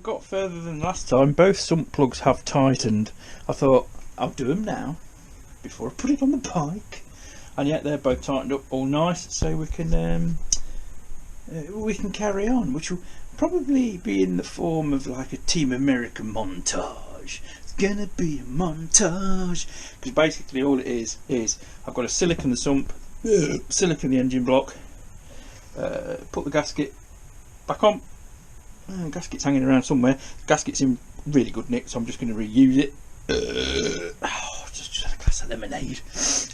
got further than last time. Both sump plugs have tightened. I thought I'll do them now before I put it on the bike, and yet they're both tightened up all nice, so we can carry on, which will probably be in the form of like a Team America montage. It's gonna be a montage, because basically all it is I've got to silicon the sump, silicon the engine block, put the gasket back on. Gasket's hanging around somewhere. Gasket's in really good nick, so I'm just going to reuse it. Just had a glass of lemonade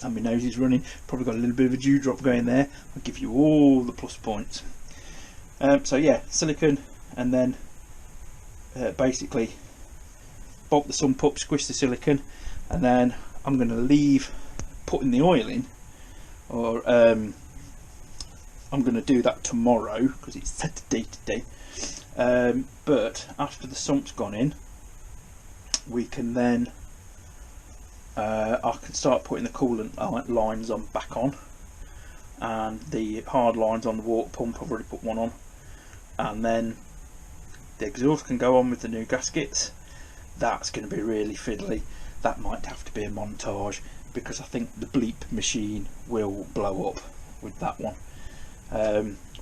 and my nose is running. Probably got a little bit of a dewdrop going there. I'll give you all the plus points. So yeah, silicon, and then basically bolt the sump up, squish the silicon, and then I'm going to leave putting the oil in, or I'm going to do that tomorrow because it's Saturday today. But after the sump's gone in, we can then I can start putting the coolant lines on back on, and the hard lines on the water pump. I've already put one on, and then the exhaust can go on with the new gaskets. That's going to be really fiddly. That might have to be a montage, because I think the bleep machine will blow up with that one,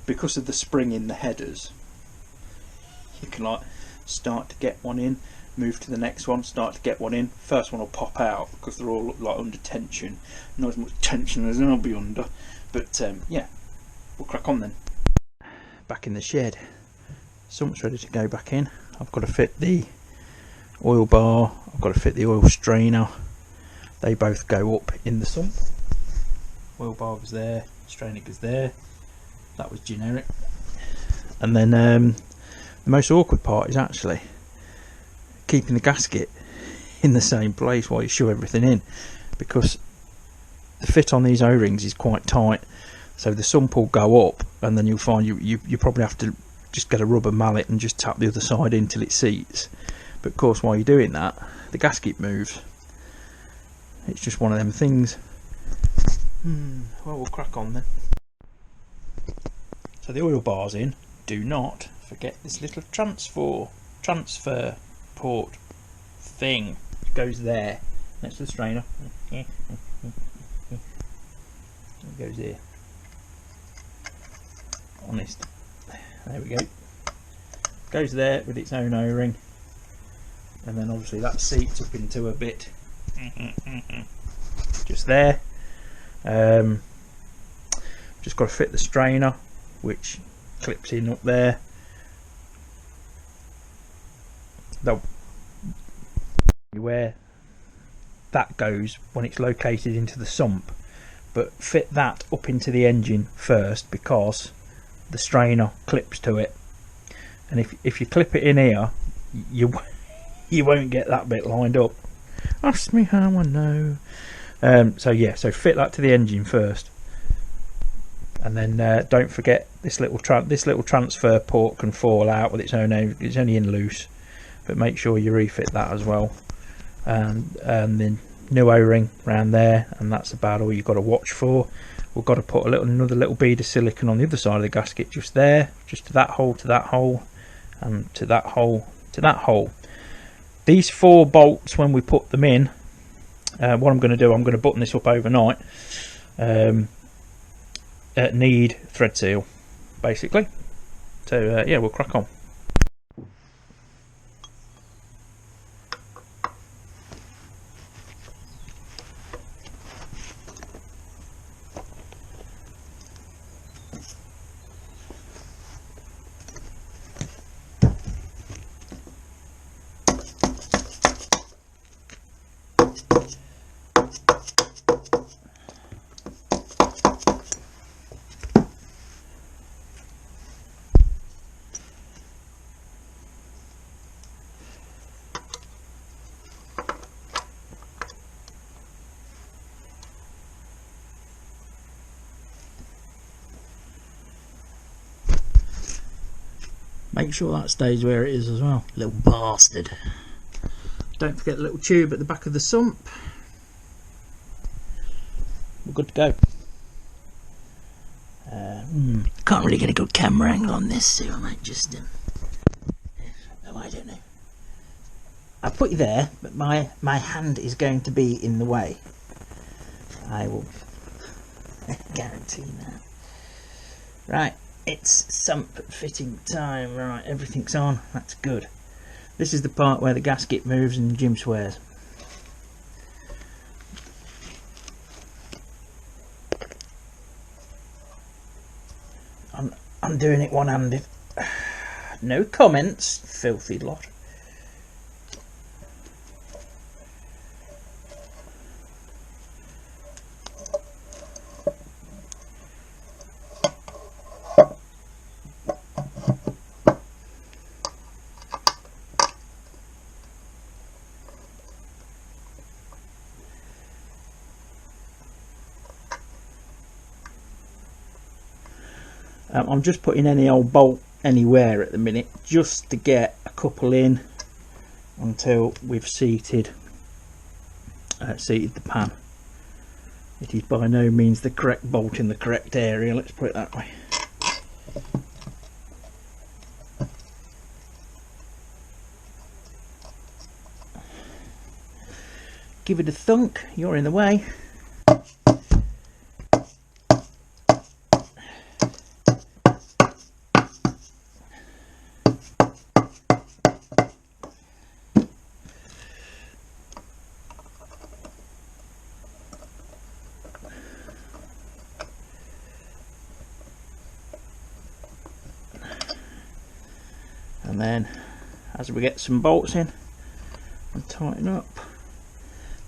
because of the spring in the headers. You can like start to get one in, move to the next one, start to get one in. First one will pop out because they're all like under tension. Not as much tension as I'll be under, but yeah, we'll crack on then. Back in the shed, sump's ready to go back in. I've got to fit the oil bar, I've got to fit the oil strainer. They both go up in the sump. Oil bar was there, strainer goes there. That was generic. And then the most awkward part is actually keeping the gasket in the same place while you shove everything in, because the fit on these O-rings is quite tight, so the sump will go up, and then you'll find you probably have to just get a rubber mallet and just tap the other side in till it seats. But of course, while you're doing that, the gasket moves. It's just one of them things. Well, we'll crack on then. So the oil bar's in. Do not forget this little transfer port thing. It goes there next to the strainer. It goes there. Honest. There we go. Goes there with its own O-ring, and then obviously that seats up into a bit. Just there. Just got to fit the strainer, which clips in up there. Though where that goes when it's located into the sump, but fit that up into the engine first, because the strainer clips to it, and if you clip it in here, you won't get that bit lined up. Ask me how I know. So yeah, so fit that to the engine first, and then don't forget this little transfer port can fall out with its own. It's only in loose, but make sure you refit that as well. And then new O-ring around there, and that's about all you've got to watch for. We've got to put another little bead of silicone on the other side of the gasket, just there, just to that hole, and to that hole. These 4 bolts, when we put them in, what I'm going to do, I'm going to button this up overnight. Need thread seal, basically. So yeah, we'll crack on. Make sure that stays where it is as well, little bastard. Don't forget the little tube at the back of the sump. We're good to go. Can't really get a good camera angle on this, so I might just I don't I'll put you there, but my hand is going to be in the way. I will guarantee that. Right, it's sump fitting time. Right, everything's on. That's good. This is the part where the gasket moves and Jim swears. I'm doing it one-handed. No comments, filthy lot. I'm just putting any old bolt anywhere at the minute, just to get a couple in until we've seated the pan. It is by no means the correct bolt in the correct area, let's put it that way. Give it a thunk, you're in the way. And then as we get some bolts in and tighten up,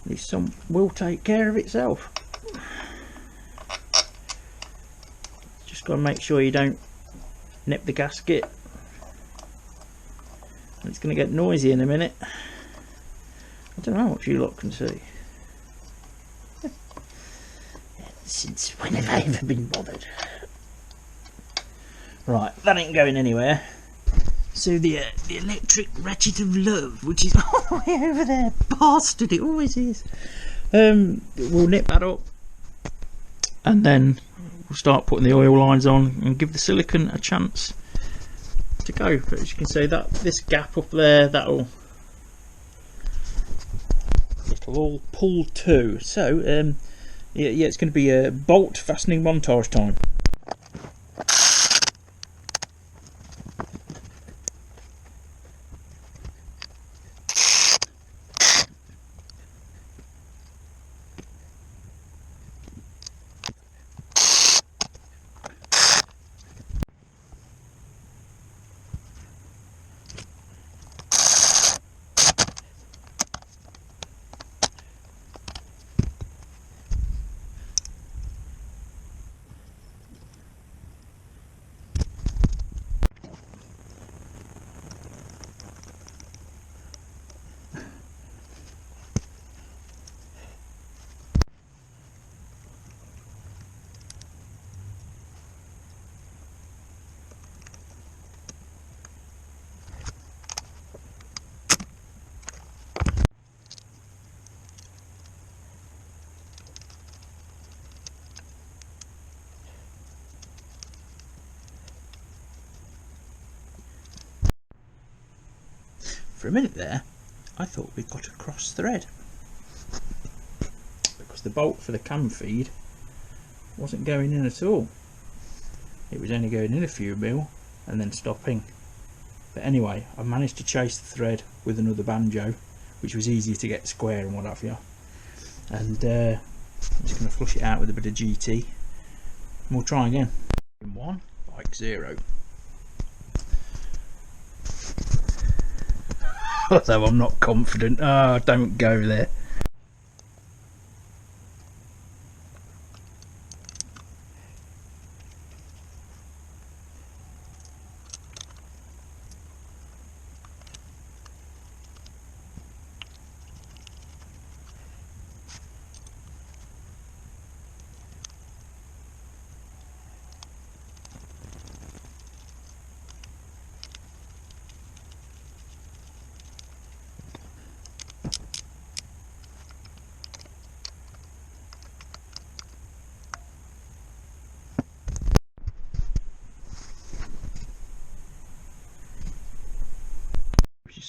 this sump will take care of itself. Just got to make sure you don't nip the gasket. It's going to get noisy in a minute. I don't know what you lot can see. Since when have I ever been bothered? Right, that ain't going anywhere. So the electric ratchet of love, which is all the way over there, bastard, it always is. We'll nip that up, and then we'll start putting the oil lines on and give the silicone a chance to go. But as you can see, that this gap up there, it'll all pull to. So yeah, it's going to be a bolt fastening montage time. For a minute there, I thought we got a cross thread, because the bolt for the cam feed wasn't going in at all. It was only going in a few mil and then stopping. But anyway, I managed to chase the thread with another banjo, which was easier to get square and what have you. And I'm just going to flush it out with a bit of GT, and we'll try again. In 1, like 0. Although I'm not confident. Oh, don't go there.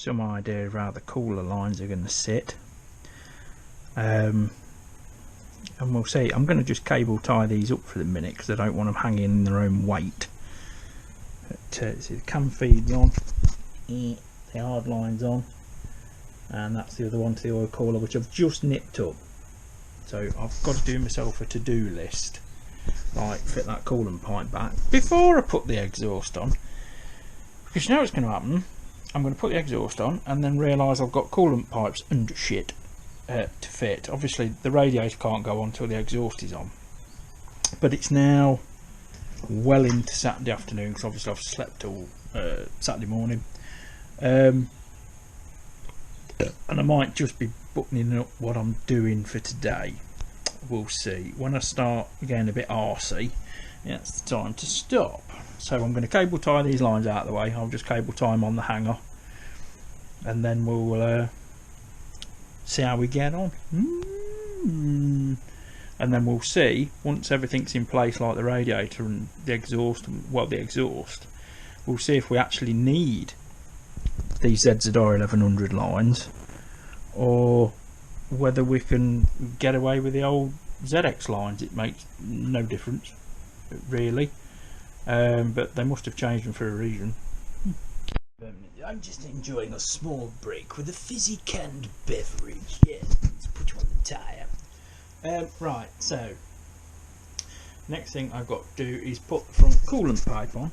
some idea of how the cooler lines are going to sit. And we'll see. I'm going to just cable tie these up for the minute because I don't want them hanging in their own weight. But, see, the cam feed's on, the hard line's on, and that's the other one to the oil cooler, which I've just nipped up. So I've got to do myself a to-do list, like fit that coolant pipe back before I put the exhaust on, because you know what's going to happen. I'm going to put the exhaust on and then realise I've got coolant pipes and shit to fit. Obviously the radiator can't go on until the exhaust is on, but it's now well into Saturday afternoon because obviously I've slept all Saturday morning, and I might just be buttoning up what I'm doing for today. We'll see. When I start getting a bit arsey, it's the time to stop. So I'm going to cable tie these lines out of the way. I'll just cable tie them on the hanger, and then we'll see how we get on. And then we'll see, once everything's in place, like the radiator and the exhaust, well, the exhaust, we'll see if we actually need these ZZR1100 lines, or whether we can get away with the old ZX lines. It makes no difference really, but they must have changed them for a reason. I'm just enjoying a small break with a fizzy canned beverage. Yeah, let's put you on the tyre. Right, so next thing I've got to do is put the front coolant pipe on.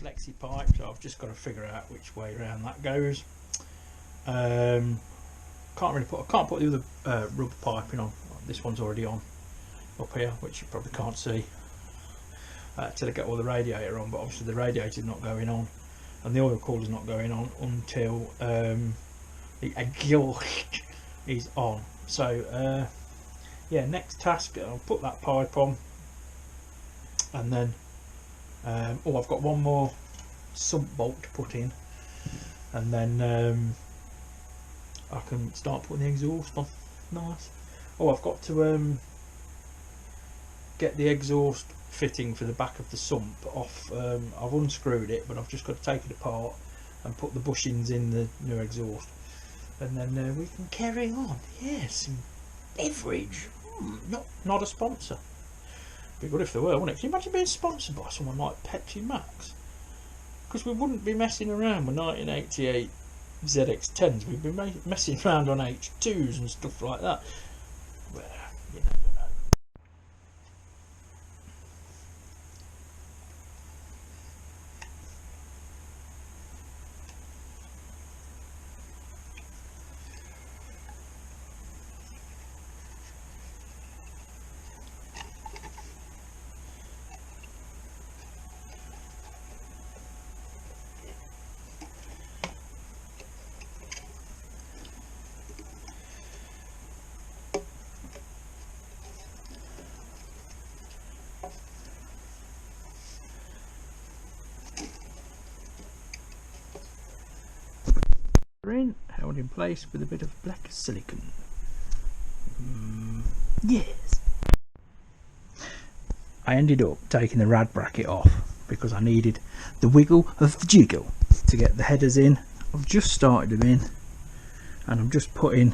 Lexi pipe, so I've just got to figure out which way around that goes. I can't put the other rubber piping on. This one's already on up here, which you probably can't see till I get all the radiator on, but obviously the radiator's not going on and the oil cooler's not going on until the exhaust is on. So yeah, next task, I'll put that pipe on, and then oh, I've got one more sump bolt to put in, and then I can start putting the exhaust on. Nice. Oh, I've got to get the exhaust fitting for the back of the sump off. I've unscrewed it, but I've just got to take it apart and put the bushings in the new exhaust, and then we can carry on. Yes, beverage. Not a sponsor. Be good if they were, wouldn't it? Can you imagine being sponsored by someone like Pepsi Max? Because we wouldn't be messing around with 1988 ZX10s. We'd be messing around on H2s and stuff like that. Well, you never know. In, held in place with a bit of black silicone. Yes. I ended up taking the rad bracket off because I needed the wiggle of the jiggle to get the headers in. I've just started them in, and I'm just putting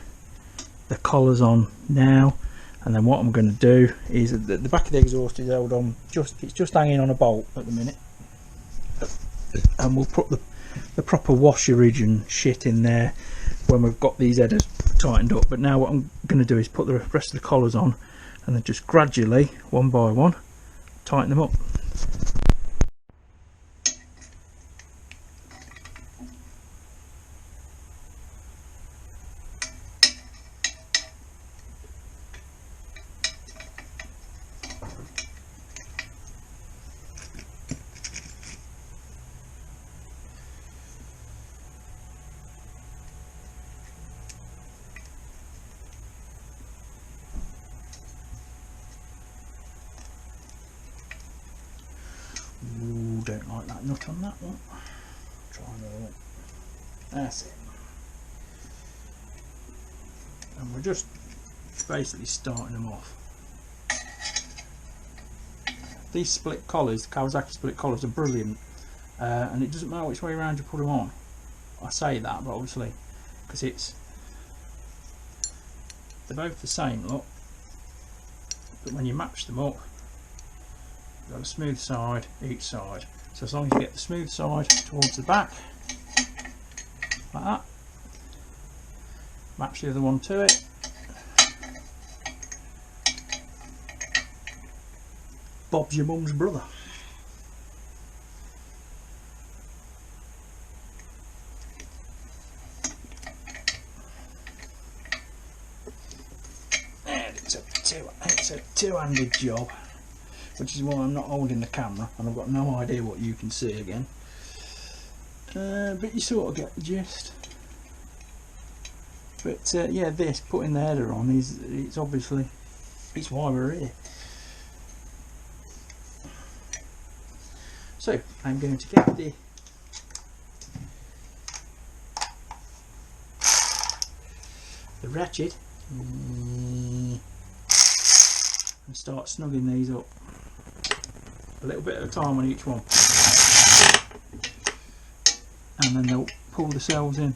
the collars on now, and then what I'm going to do is the back of the exhaust is held on, it's just hanging on a bolt at the minute, and we'll put the proper washerage and shit in there when we've got these headers tightened up. But now what I'm going to do is put the rest of the collars on, and then just gradually, one by one, tighten them up. Ooh, don't like that nut on that one. Try another one. That's it. And we're just basically starting them off. These split collars, the Kawasaki split collars, are brilliant. and it doesn't matter which way around you put them on. I say that, but obviously because they're both the same look, but when you match them up, you've got a smooth side each side. So as long as you get the smooth side towards the back like that, match the other one to it, Bob's your mum's brother. And it's a two-handed job, which is why I'm not holding the camera and I've got no idea what you can see again. But you sort of get the gist. But yeah, this putting the header on it's obviously it's why we're here. So I'm going to get the ratchet and start snugging these up. A little bit at a time on each one, and then they'll pull themselves in.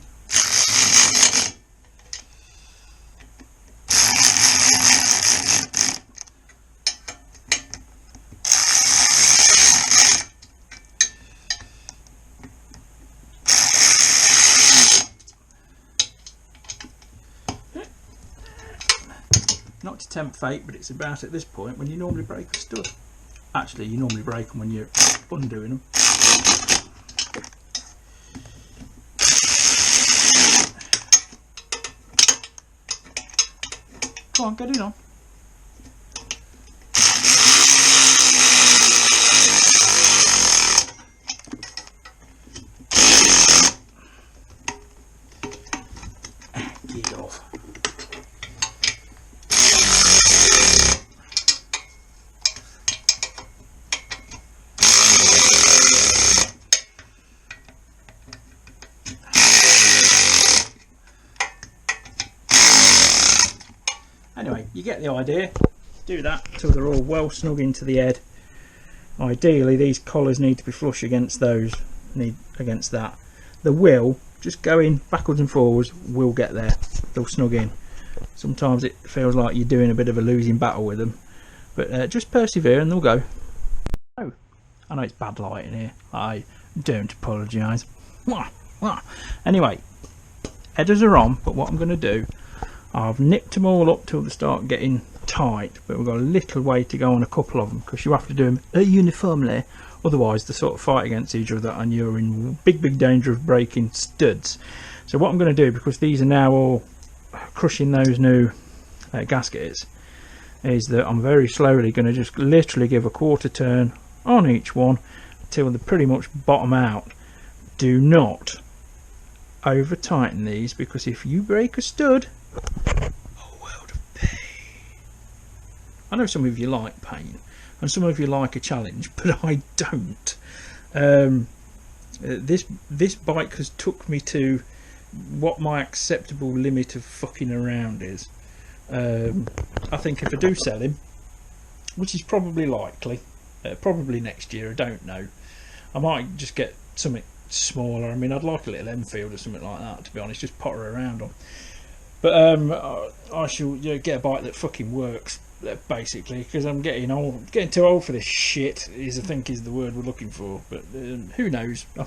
Not to tempt fate, but it's about at this point when you normally break a stud. Actually, you normally break them when you're undoing them. Come on, get it on. Get off. Anyway, you get the idea. Do that till they're all well snug into the head. Ideally, these collars need to be flush against those, against that. The will, just going backwards and forwards, will get there. They'll snug in. Sometimes it feels like you're doing a bit of a losing battle with them, but just persevere and they'll go. Oh, I know it's bad lighting here. I don't apologise. Anyway, headers are on, but what I'm going to do, I've nipped them all up till they start getting tight, but we've got a little way to go on a couple of them because you have to do them uniformly, otherwise they sort of fight against each other and you're in big danger of breaking studs. So what I'm going to do, because these are now all crushing those new gaskets, is that I'm very slowly going to just literally give a quarter turn on each one until they pretty much bottom out. Do not over tighten these, because if you break a stud, a world of pain. I know some of you like pain and some of you like a challenge, but I don't. This bike has took me to what my acceptable limit of fucking around is. I think if I do sell him, which is probably likely, probably next year, I don't know, I might just get something smaller. I mean, I'd like a little Enfield or something like that, to be honest, just potter around on. But I shall get a bike that fucking works, basically, because I'm getting old, getting too old for this shit. I think is the word we're looking for. But who knows? I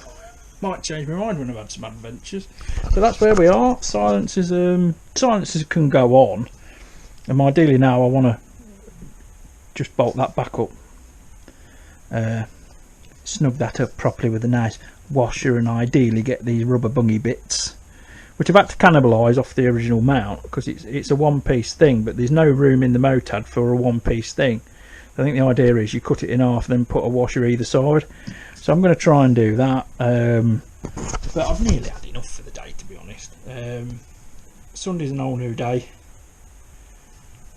might change my mind when I've had some adventures. So that's where we are. Silencers can go on, and ideally now I want to just bolt that back up, snug that up properly with a nice washer, and ideally get these rubber bungy bits, which I've had to cannibalise off the original mount because it's a one-piece thing, but there's no room in the motard for a one-piece thing. I think the idea is you cut it in half, then put a washer either side. So I'm going to try and do that. But I've nearly had enough for the day, to be honest. Sunday's an whole new day,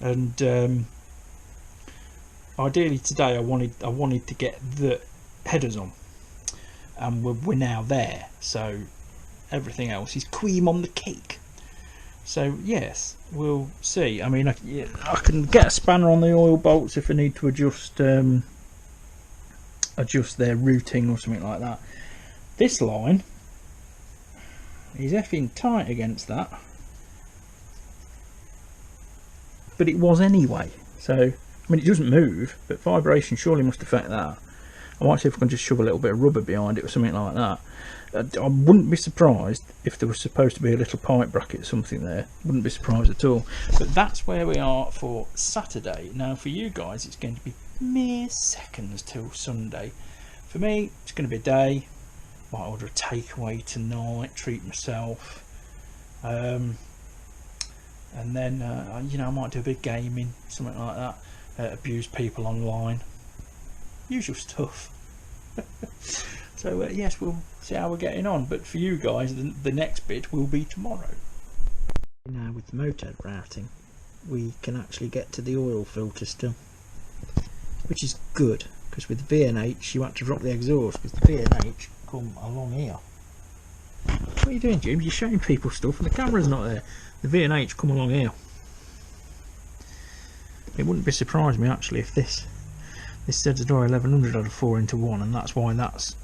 and ideally today I wanted to get the headers on, and we're now there. So everything else is cream on the cake. So yes, we'll see. I mean, I can get a spanner on the oil bolts if I need to adjust their routing or something like that. This line is effing tight against that, but it was anyway. So I mean, it doesn't move, but vibration surely must affect that. I might see if I can just shove a little bit of rubber behind it or something like that. I wouldn't be surprised if there was supposed to be a little pipe bracket or something there. Wouldn't be surprised at all. But that's where we are for Saturday. Now for you guys it's going to be mere seconds till Sunday. For me it's going to be a day. Might order a takeaway tonight, treat myself, and then you know, I might do a bit of gaming, something like that, abuse people online, usual stuff. So yes, we'll see how we're getting on, but for you guys the next bit will be tomorrow. Now with the motard routing we can actually get to the oil filter still, which is good, because with the VNH you had to drop the exhaust because the VNH come along here. What are you doing, James? You're showing people stuff and the camera's not there. The VNH come along here. It wouldn't be surprised me actually if this ZZR1100 had a 4-into-1 and that's why that's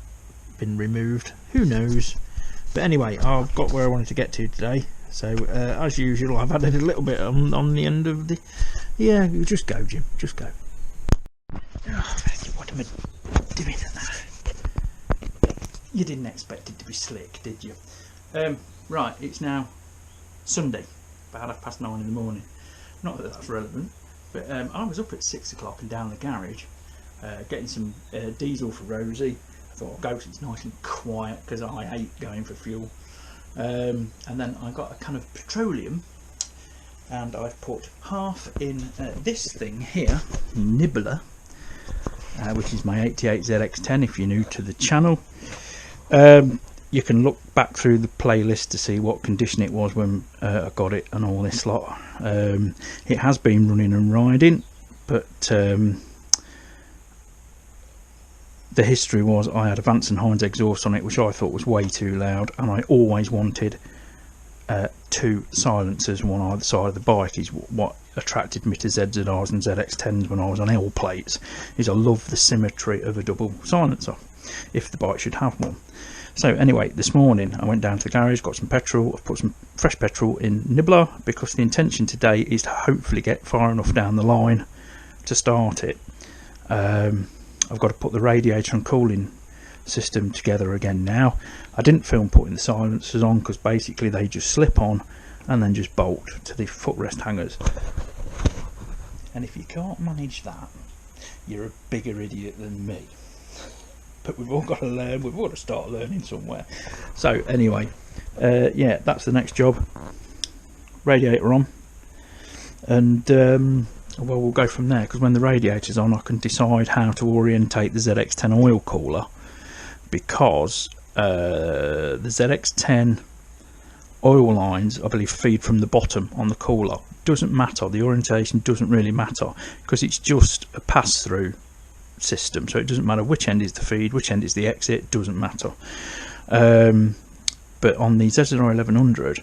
been removed. Who knows? But anyway, I've got where I wanted to get to today. So as usual, I've added a little bit on the end of the. Yeah, just go, Jim. Just go. Oh, what am I doing? You didn't expect it to be slick, did you? Right, it's now Sunday, about 9:30 in the morning. Not that that's relevant, but I was up at 6 o'clock and down the garage getting some diesel for Rosie. I thought I'll go so it's nice and quiet because I hate going for fuel. And then I got a can of petroleum and I've put half in this thing here, Nibbler, which is my 88 ZX10 if you're new to the channel. You can look back through the playlist to see what condition it was when I got it and all this lot. It has been running and riding, but the history was I had a Vance and Hines exhaust on it, which I thought was way too loud, and I always wanted two silencers, one either side of the bike. Is what attracted me to ZZRs and ZX10s when I was on L plates, is I love the symmetry of a double silencer if the bike should have one. So anyway, this morning I went down to the garage, got some petrol. I've put some fresh petrol in Nibbler because the intention today is to hopefully get far enough down the line to start it. I've got to put the radiator and cooling system together again now. I didn't film putting the silencers on because basically they just slip on and then just bolt to the footrest hangers. And if you can't manage that, you're a bigger idiot than me. But we've all got to learn, we've all got to start learning somewhere. So anyway, yeah, that's the next job. Radiator on, and well, we'll go from there, because when the radiator's on I can decide how to orientate the ZX10 oil cooler, because the ZX10 oil lines I believe feed from the bottom on the cooler. Doesn't matter, the orientation doesn't really matter because it's just a pass-through system, so it doesn't matter which end is the feed, which end is the exit, doesn't matter. But on the ZZR1100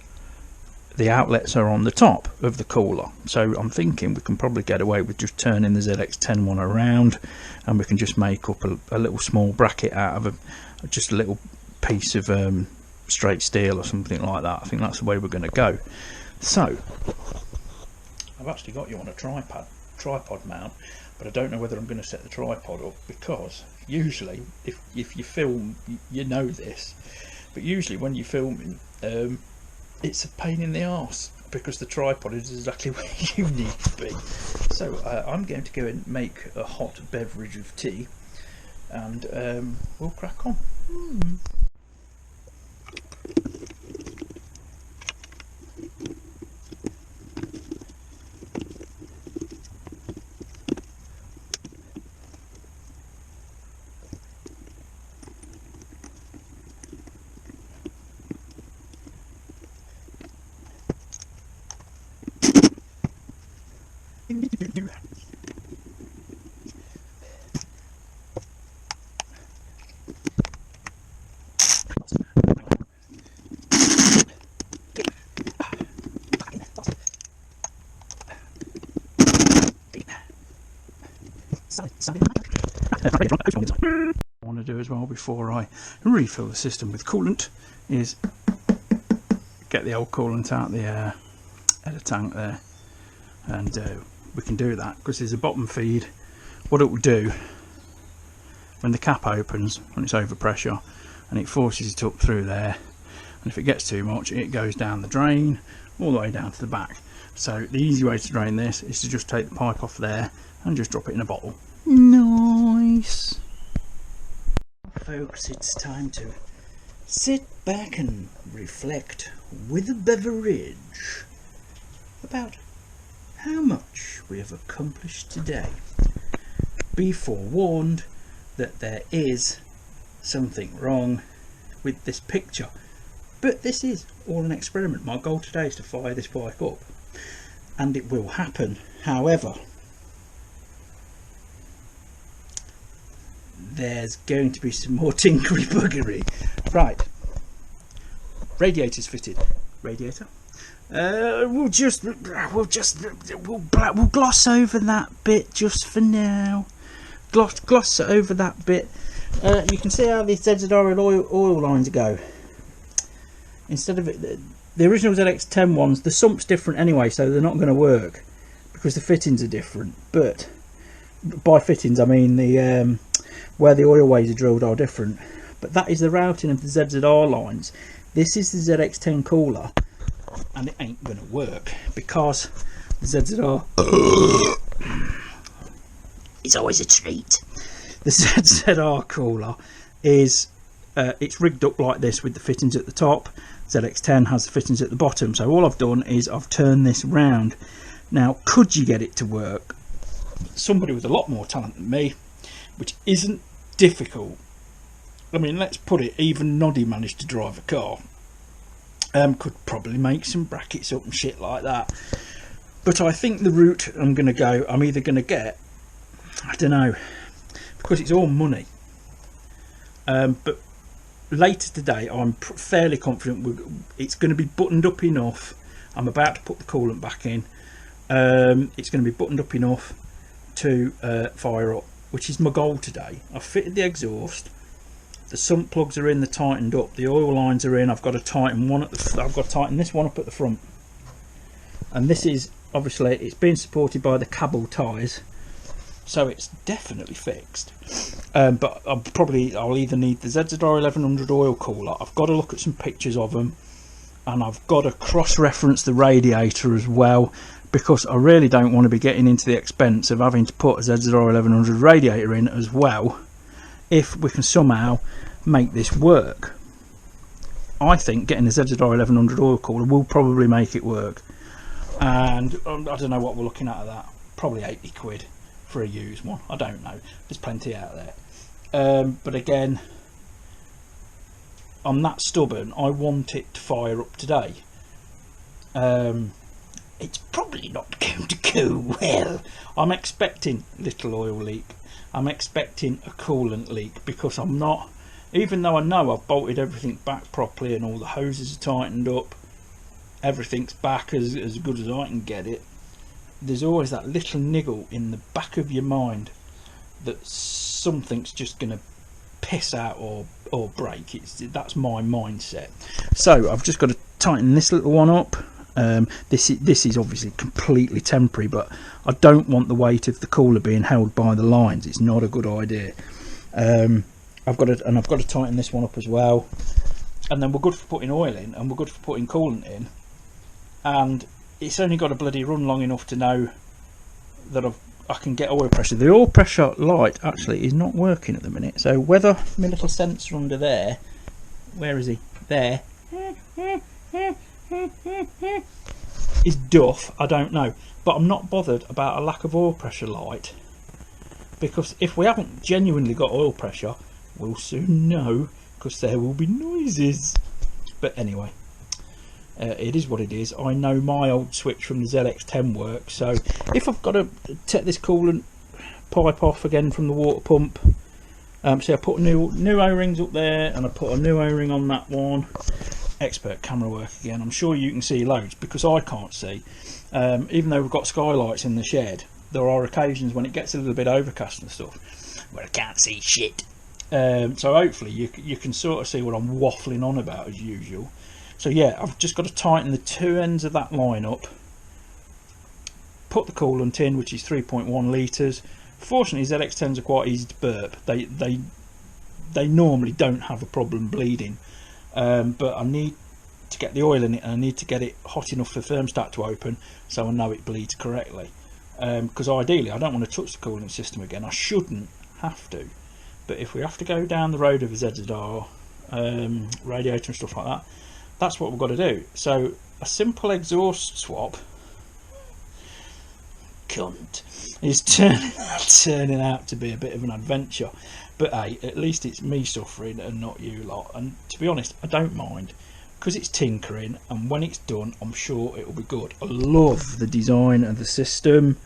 the outlets are on the top of the cooler, so I'm thinking we can probably get away with just turning the ZX10 one around, and we can just make up a little small bracket out of just a little piece of straight steel or something like that. I think that's the way we're going to go. So I've actually got you on a tripod mount, but I don't know whether I'm going to set the tripod up, because usually if you film, you know this, but usually when you're filming it's a pain in the arse because the tripod is exactly where you need to be. So I'm going to go and make a hot beverage of tea, and we'll crack on. want to do as well before I refill the system with coolant is get the old coolant out the header tank there, and we can do that because there's a bottom feed. What it will do when the cap opens, when it's over pressure, and it forces it up through there, and if it gets too much it goes down the drain all the way down to the back. So the easy way to drain this is to just take the pipe off there and just drop it in a bottle. Nice. Folks, it's time to sit back and reflect with a beverage about how much we have accomplished today. Be forewarned that there is something wrong with this picture, but this is all an experiment. My goal today is to fire this bike up, and it will happen. However, there's going to be some more tinkery buggery. Right, radiator's fitted. Radiator. We'll gloss over that bit just for now. Gloss over that bit. You can see how the ZZR oil lines go. Instead of it, the original ZX10 ones, the sump's different anyway, so they're not going to work because the fittings are different. But by fittings I mean the where the oil ways are drilled are different. But that is the routing of the ZZR lines. This is the ZX10 cooler, and it ain't going to work because the ZZR it's always a treat. The ZZR cooler is it's rigged up like this with the fittings at the top. ZX10 has the fittings at the bottom. So all I've done is I've turned this round. Now, could you get it to work? Somebody with a lot more talent than me, which isn't difficult. I mean, let's put it, even Noddy managed to drive a car. Could probably make some brackets up and shit like that. But I think the route I'm going to go, I'm either going to get, I don't know, because it's all money. But later today, I'm fairly confident it's going to be buttoned up enough. I'm about to put the coolant back in. It's going to be buttoned up enough to fire up, which is my goal today. I've fitted the exhaust. The sump plugs are in, they're tightened up. The oil lines are in. I've got to tighten one at the. I've got to tighten this one up at the front. And this is obviously it's being supported by the cable ties, so it's definitely fixed. But I'll either need the ZZR1100 oil cooler. I've got to look at some pictures of them, and I've got to cross-reference the radiator as well, because I really don't want to be getting into the expense of having to put a ZZR1100 radiator in as well if we can somehow make this work. I think getting the ZZR1100 oil cooler will probably make it work, and I don't know what we're looking at that. Probably 80 quid for a used one. I don't know, there's plenty out there. But again, I'm that stubborn. I want it to fire up today. It's probably not going to go well. I'm expecting little oil leak. I'm expecting a coolant leak, because I'm not, even though I know I've bolted everything back properly and all the hoses are tightened up, everything's back as good as I can get it, there's always that little niggle in the back of your mind that something's just going to piss out or break. That's my mindset. So I've just got to tighten this little one up. This is obviously completely temporary, but I don't want the weight of the cooler being held by the lines. It's not a good idea. I've got to tighten this one up as well, and then we're good for putting oil in, and we're good for putting coolant in, and it's only got to bloody run long enough to know that I can get oil pressure. The oil pressure light actually is not working at the minute, so whether my little sensor under there, where is he? There. Is duff, I don't know, but I'm not bothered about a lack of oil pressure light, because if we haven't genuinely got oil pressure, we'll soon know, because there will be noises. But anyway, it is what it is. I know my old switch from the ZX10 works, so if I've got to take this coolant pipe off again from the water pump, see I put new O-rings up there, and I put a new O-ring on that one. Expert camera work again. I'm sure you can see loads, because I can't see. Even though we've got skylights in the shed, there are occasions when it gets a little bit overcast and stuff where I can't see shit. So hopefully you can sort of see what I'm waffling on about as usual. So yeah, I've just got to tighten the two ends of that line up, put the coolant in, which is 3.1 litres. Fortunately, ZX10s are quite easy to burp. They normally don't have a problem bleeding, but I need to get the oil in it, and I need to get it hot enough for the thermostat to open so I know it bleeds correctly. Because ideally I don't want to touch the cooling system again. I shouldn't have to, but if we have to go down the road of a ZZR radiator and stuff like that, that's what we've got to do. So a simple exhaust swap is turning out to be a bit of an adventure, but hey, at least it's me suffering and not you lot. And to be honest, I don't mind, because it's tinkering, and when it's done I'm sure it will be good. I love the design of the system.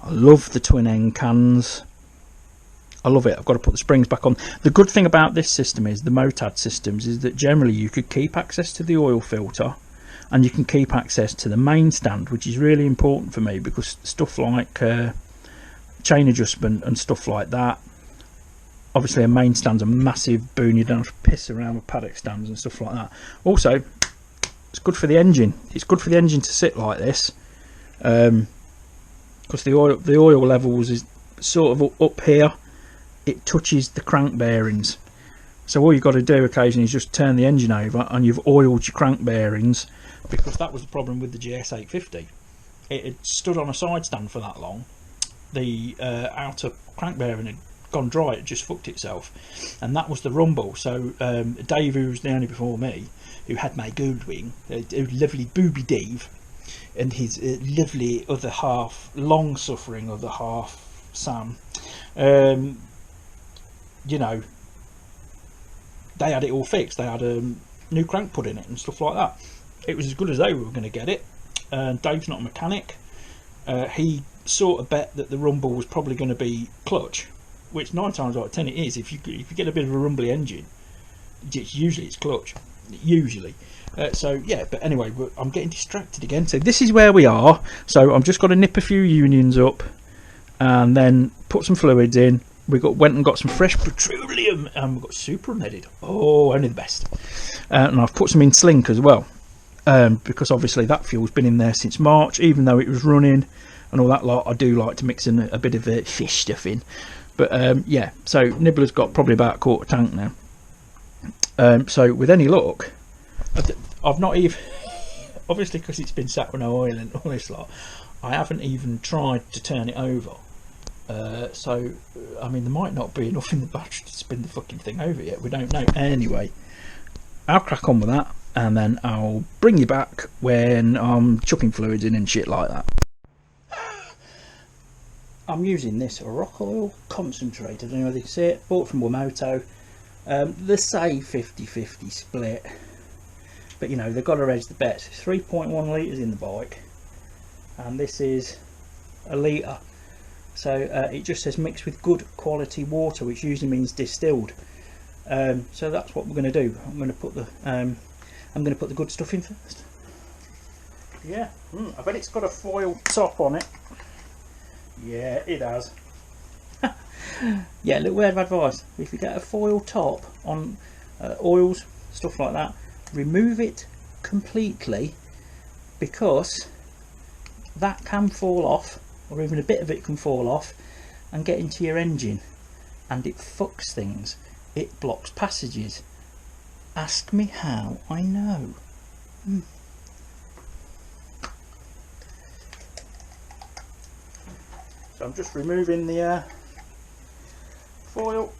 I love the twin end cans. I love it. I've got to put the springs back on. The good thing about this system is the Motad systems is that generally you could keep access to the oil filter, and you can keep access to the main stand, which is really important for me, because stuff like chain adjustment and stuff like that, obviously a main stand's a massive boon. You don't have to piss around with paddock stands and stuff like that. Also, it's good for the engine. It's good for the engine to sit like this, because the oil levels is sort of up here. It touches the crank bearings, so all you've got to do occasionally is just turn the engine over and you've oiled your crank bearings, because that was the problem with the GS850. It had stood on a side stand for that long. The outer crank bearing had gone dry, it just fucked itself, and that was the rumble. So Dave, who was the only before me who had my Goldwing, lovely booby Dave, and his lovely other half, long suffering other half, Sam, you know, they had it all fixed. They had a new crank put in it and stuff like that. It was as good as they were going to get it. Dave's not a mechanic. He sort of bet that the rumble was probably going to be clutch, which 9 times out of 10 it is. If you get a bit of a rumbly engine, usually it's clutch, usually. So yeah, but anyway, I'm getting distracted again. So this is where we are. So I'm just got to nip a few unions up and then put some fluids in. We went and got some fresh petroleum, and we've got super unleaded. Oh, only the best. And I've put some in slink as well, because obviously that fuel's been in there since March, even though it was running and all that lot. I do like to mix in a bit of fish stuff in. But yeah, so Nibbler's got probably about a quarter tank now. So with any luck, I've not even, obviously because it's been sat with no oil and all this lot, I haven't even tried to turn it over. So I mean, there might not be enough in the battery to spin the fucking thing over yet. We don't know. Anyway, I'll crack on with that, and then I'll bring you back when I'm chucking fluids in and shit like that. I'm using this rock oil concentrate. I don't know whether you can see it. Bought from Wamoto. They say 50-50 split, but you know, they've got to edge the bets. It's 3.1 litres in the bike, and this is a litre. So it just says mixed with good quality water, which usually means distilled. So that's what we're going to do. I'm going to put the good stuff in first. Yeah, I bet it's got a foil top on it. Yeah, it has. Yeah, little word of advice: if you get a foil top on oils, stuff like that, remove it completely, because that can fall off, or even a bit of it can fall off and get into your engine, and it fucks things. It blocks passages. Ask me how I know. So I'm just removing the foil,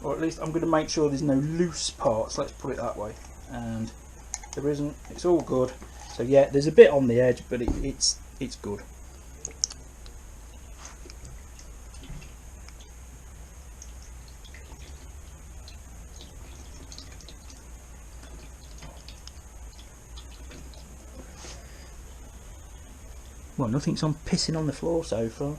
or at least I'm going to make sure there's no loose parts, let's put it that way, and there isn't. It's all good. So yeah, there's a bit on the edge, but it's good. Well, nothing's on pissing on the floor so far.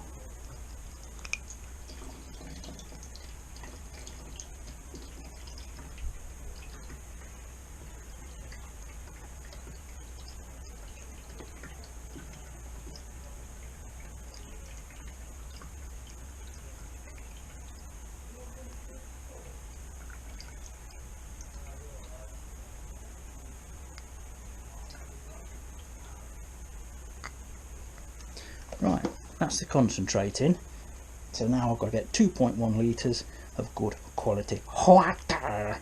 Right, that's the concentrate in. So now I've got to get 2.1 litres of good quality water.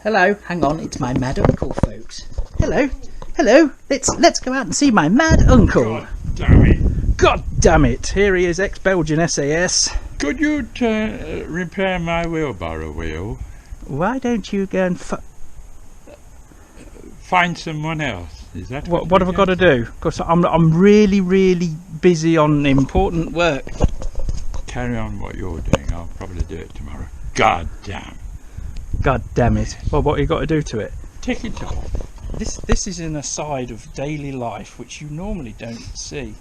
Hello, hang on, it's my mad uncle, folks. Hello, hello. Let's go out and see my mad uncle. God damn it! God damn it! Here he is, ex-Belgian SAS. Could you repair my wheelbarrow wheel? Why don't you go and Find someone else. Is that what have I got to do? Because I'm really busy on important work. Carry on what you're doing. I'll probably do it tomorrow. God damn! God damn it! Well, what have you got to do to it? Take it off. This is an aside of daily life which you normally don't see.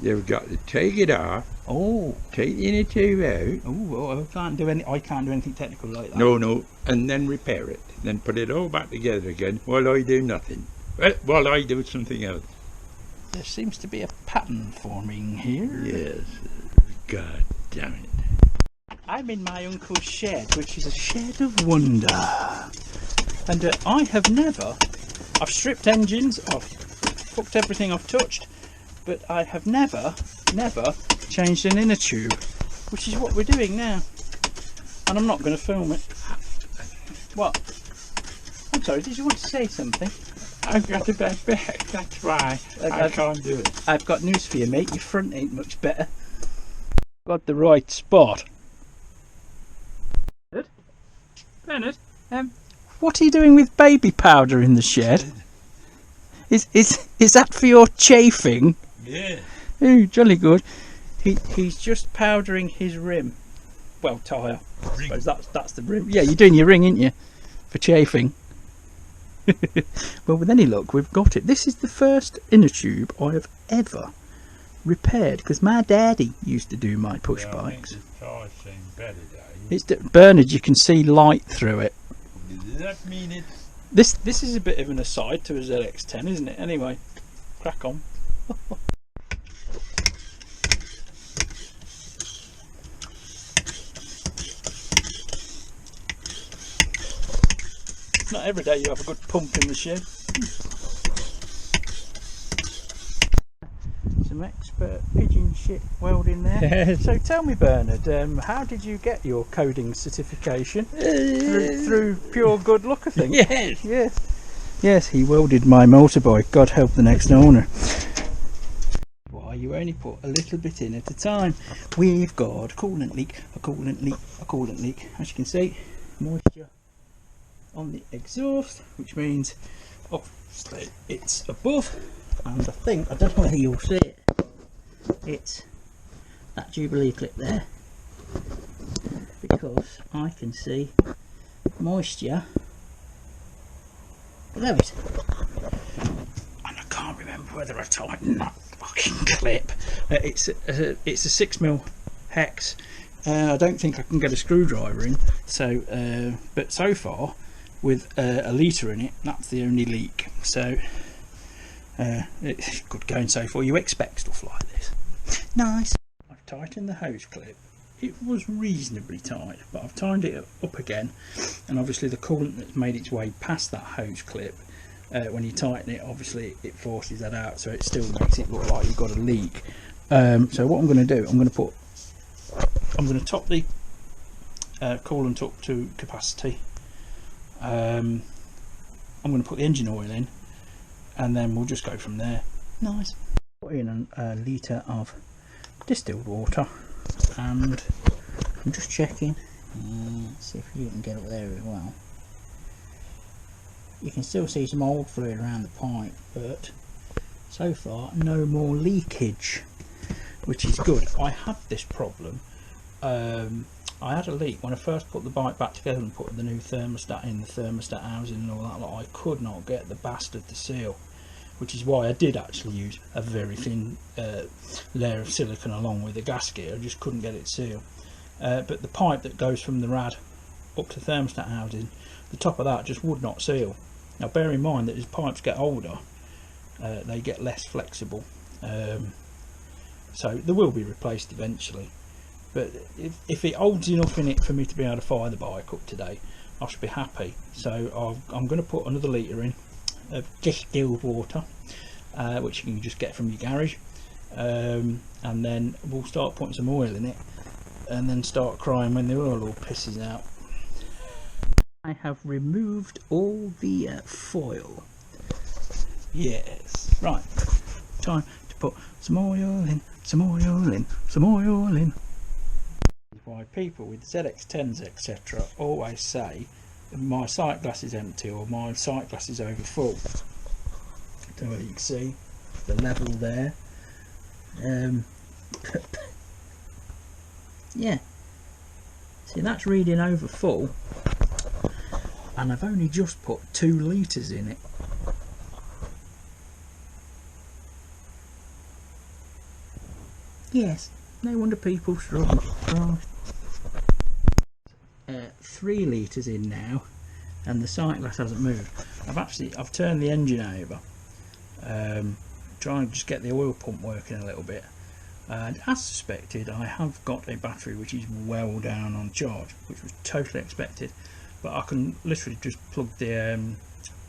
You've got to take it off. Oh, Take the inner tube out. oh, well, I can't do anything technical like that. No, and then repair it. Then put it all back together again while I do nothing. While I do something else. There seems to be a pattern forming here. Yes. God damn it. I'm in my uncle's shed, which is a shed of wonder. And I've stripped engines, I've fucked everything I've touched, but I have never changed an inner tube, which is what we're doing now. And I'm not going to film it. What? I'm sorry, did you want to say something? I've got a bad back, that's why I can't do it. I've got news for you, mate. Your front ain't much better. Got the right spot. Bernard, what are you doing with baby powder in the shed? Is that for your chafing? Yeah. Ooh, jolly good. He's just powdering his rim. Well, tyre. I suppose that's the rim. Yeah, you're doing your ring, ain't you? For chafing. Well, with any luck, we've got it. This is the first inner tube I have ever repaired, because my daddy used to do my push bikes. Bernard, you can see light through it. Does that mean it? This is a bit of an aside to a ZX10, isn't it? Anyway, crack on. It's not every day you have a good pump in the shed. Some expert pigeon shit welding there. So tell me, Bernard, how did you get your coding certification? Through pure good luck, I think. Yes, he welded my motorbike. God help the next owner. Why, you only put a little bit in at a time. We've got a coolant leak, a coolant leak, a coolant leak. As you can see, moisture on the exhaust, which means obviously it's above, and I don't know whether you'll see it, it's that Jubilee clip there, because I can see moisture below it, and I can't remember whether I tightened that fucking clip. It's a 6mm hex. I don't think I can get a screwdriver in, so but so far with a litre in it, that's the only leak. So it's good going so far. You expect stuff like this. Nice. I've tightened the hose clip. It was reasonably tight, but I've tightened it up again, and obviously the coolant that's made its way past that hose clip, when you tighten it, obviously it forces that out, so it still makes it look like you've got a leak. So what I'm going to do, I'm going to top the coolant up to capacity. I'm going to put the engine oil in, and then we'll just go from there. Nice. Put in a litre of distilled water, and I'm just checking. Let's see if you can get up there as well. You can still see some old fluid around the pipe, but so far no more leakage, which is good. I had this problem. I had a leak when I first put the bike back together and put the new thermostat in, the thermostat housing and all that lot. I could not get the bastard to seal, which is why I did actually use a very thin layer of silicone along with the gasket. I just couldn't get it sealed. But the pipe that goes from the rad up to thermostat housing, the top of that just would not seal. Now bear in mind that as pipes get older, they get less flexible, so they will be replaced eventually. But if it holds enough in it for me to be able to fire the bike up today, I should be happy. So I'm going to put another litre in of distilled water, which you can just get from your garage, and then we'll start putting some oil in it, and then start crying when the oil all pisses out. I have removed all the foil. Yes, right, time to put some oil in, some oil in, some oil in. Why people with ZX10s etc always say my sight glass is empty or my sight glass is over full. So you can see the level there. Yeah, see that's reading over full, and I've only just put 2 litres in it. Yes, no wonder people struggle. 3 litres in now, and the sight glass hasn't moved. I've turned the engine over, trying to just get the oil pump working a little bit, and as suspected I have got a battery which is well down on charge, which was totally expected, but I can literally just plug the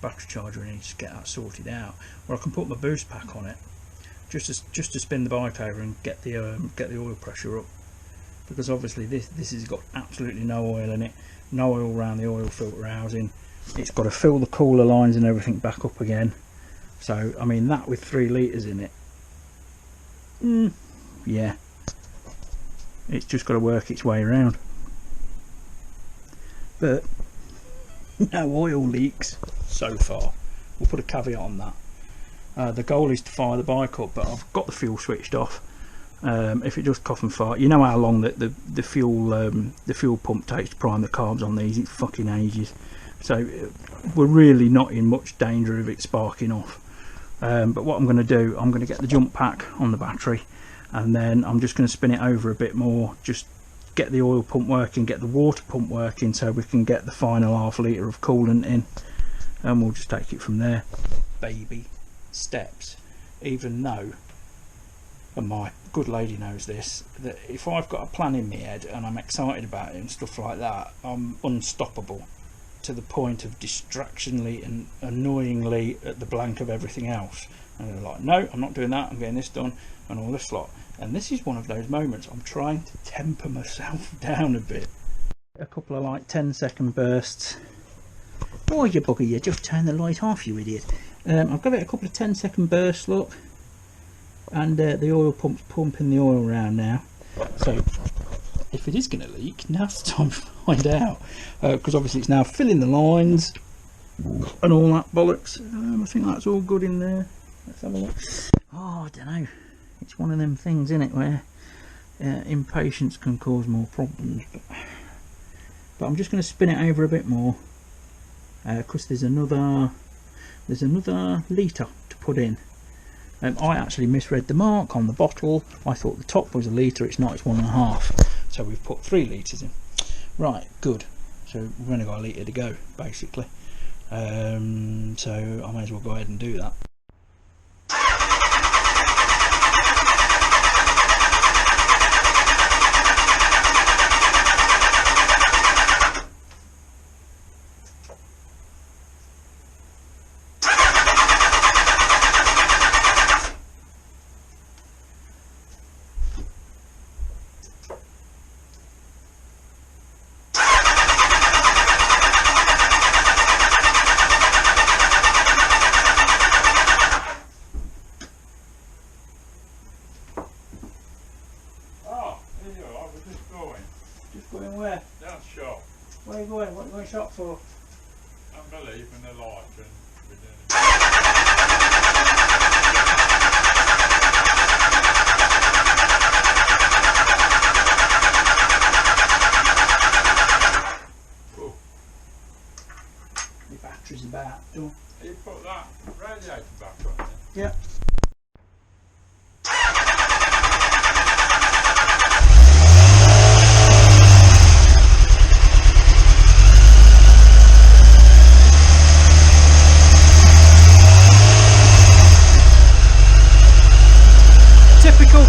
battery charger in and just get that sorted out, or I can put my boost pack on it just to spin the bike over and get the oil pressure up, because obviously this has got absolutely no oil in it, no oil around the oil filter housing. It's got to fill the cooler lines and everything back up again. So I mean, that with 3 litres in it, yeah, it's just got to work its way around. But no oil leaks so far. We'll put a caveat on that. The goal is to fire the bike up, but I've got the fuel switched off. If it does cough and fart, you know how long the fuel pump takes to prime the carbs on these. It's fucking ages. So we're really not in much danger of it sparking off. But what I'm going to do, I'm going to get the jump pack on the battery, and then I'm just going to spin it over a bit more, just get the oil pump working, get the water pump working, so we can get the final ½ litre of coolant in, and we'll just take it from there. Baby steps. Even though, and my good lady knows this, that if I've got a plan in my head and I'm excited about it and stuff like that, I'm unstoppable, to the point of distractionally and annoyingly at the blank of everything else. And they're like, no, I'm not doing that, I'm getting this done, and all this lot. And this is one of those moments I'm trying to temper myself down a bit. A couple of like 10-second bursts. Oh, you bugger, you just turn the light off, you idiot. I've got it a couple of 10-second bursts, look, and the oil pump's pumping the oil around now. So if it is going to leak, now's the time to find out, because obviously it's now filling the lines and all that bollocks. I think that's all good in there. Let's have a look. Oh, I don't know, it's one of them things, isn't it, where impatience can cause more problems. But I'm just going to spin it over a bit more, because there's another litre to put in. I actually misread the mark on the bottle. I thought the top was a litre, it's not, it's 1.5. So we've put 3 litres in. Right, good. So we've only got a litre to go, basically. So I may as well go ahead and do that. Where are you going? What are you going shop for? I'm leaving the light and we're doing Cool. The battery's about done. You put that radiator back on there? Yeah.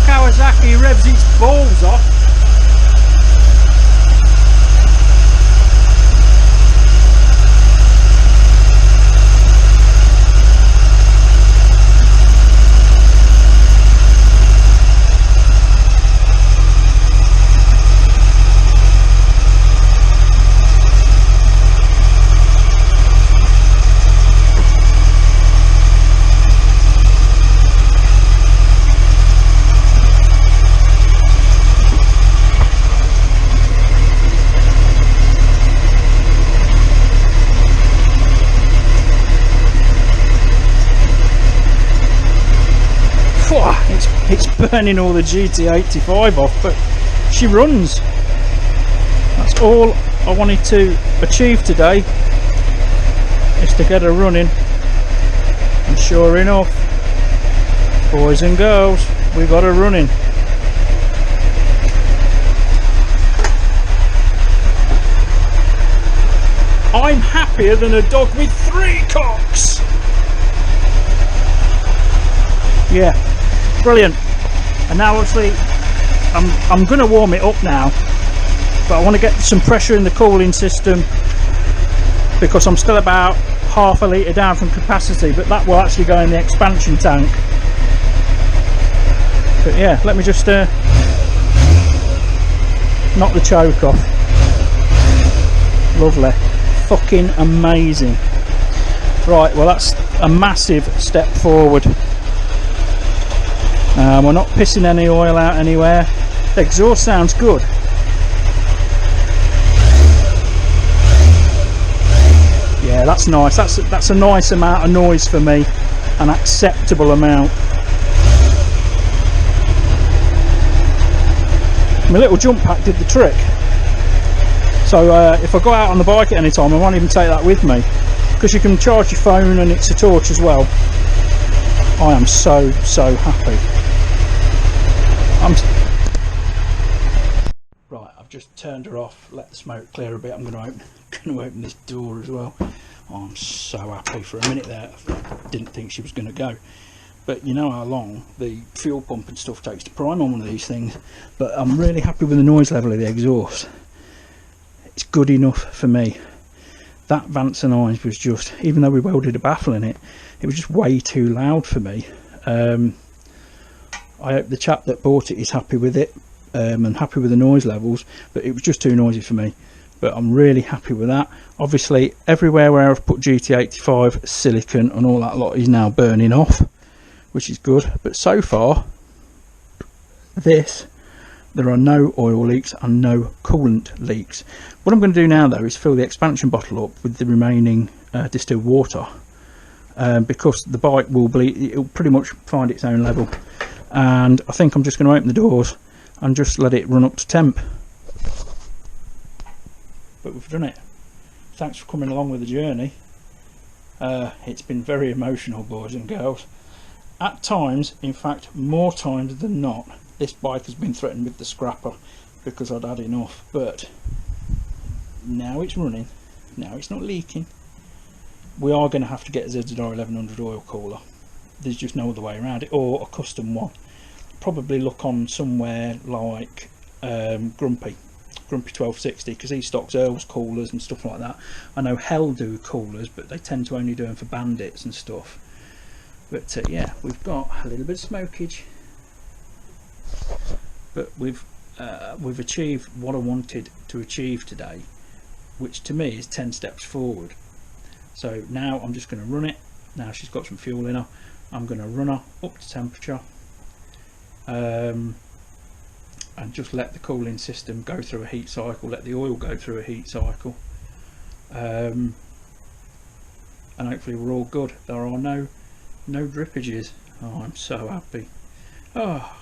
Kawasaki revs its balls off. burning all the GT85 off, but she runs. That's all I wanted to achieve today, is to get her running. And sure enough, boys and girls, we got her running. I'm happier than a dog with 3 cocks. Yeah, brilliant. And now obviously I'm going to warm it up now, but I want to get some pressure in the cooling system because I'm still about half a litre down from capacity, but that will actually go in the expansion tank. But yeah, let me just knock the choke off. Lovely. Fucking amazing. Right, well that's a massive step forward. We're not pissing any oil out anywhere. The exhaust sounds good. Yeah, that's nice. That's a nice amount of noise for me, an acceptable amount. My little jump pack did the trick. So if I go out on the bike at any time, I won't even take that with me, because you can charge your phone and it's a torch as well. I am so happy. Right, I've just turned her off, let the smoke clear a bit. I'm going to open this door as well. Oh, I'm so happy. For a minute there I didn't think she was going to go, but you know how long the fuel pump and stuff takes to prime on one of these things. But I'm really happy with the noise level of the exhaust. It's good enough for me. That Vance and Hines was just, even though we welded a baffle in it, it was just way too loud for me. I hope the chap that bought it is happy with it, and happy with the noise levels, but it was just too noisy for me. But I'm really happy with that. Obviously everywhere where I've put GT85 silicon and all that lot is now burning off, which is good. But so far there are no oil leaks and no coolant leaks. What I'm going to do now though is fill the expansion bottle up with the remaining distilled water, because the bike will bleed, it'll pretty much find its own level. And I think I'm just going to open the doors and just let it run up to temp. But we've done it. Thanks for coming along with the journey. It's been very emotional, boys and girls. At times, in fact more times than not, this bike has been threatened with the scrapper because I'd had enough. But now it's running, now it's not leaking. We are going to have to get a ZZR1100 oil cooler. There's just no other way around it, or a custom one. Probably look on somewhere like Grumpy 1260, because he stocks Earl's coolers and stuff like that. I know Hell do coolers, but they tend to only do them for bandits and stuff. But yeah, we've got a little bit of smokage, but we've achieved what I wanted to achieve today, which to me is 10 steps forward. So now I'm just going to run it. Now she's got some fuel in her, I'm going to run her up to temperature, and just let the cooling system go through a heat cycle, let the oil go through a heat cycle, and hopefully we're all good. There are no drippages. Oh, I'm so happy. Oh,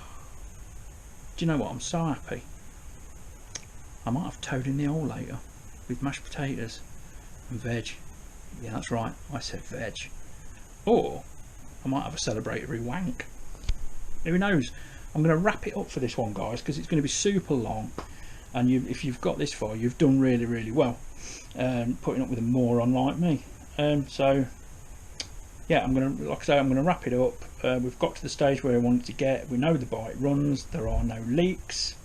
do you know what, I'm so happy. I might have toad in the hole later with mashed potatoes and veg. Yeah, that's right, I said veg. Or I might have a celebratory wank. Who knows? I'm going to wrap it up for this one, guys, because it's going to be super long, and if you've got this far, you've done really well, putting up with a moron like me. So yeah, I'm going to, like I say, I'm going to wrap it up. We've got to the stage where I wanted to get. We know the bike runs, there are no leaks.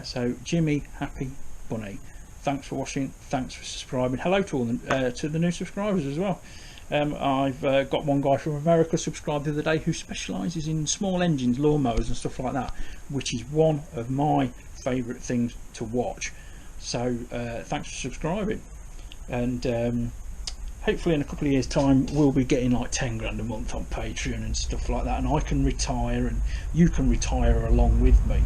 So Jimmy, Happy Bunny, thanks for watching, thanks for subscribing. Hello to all the new subscribers as well. I've got one guy from America subscribed the other day who specialises in small engines, lawnmowers and stuff like that, which is one of my favourite things to watch. So thanks for subscribing, and hopefully in a couple of years time we'll be getting like 10 grand a month on Patreon and stuff like that, and I can retire and you can retire along with me.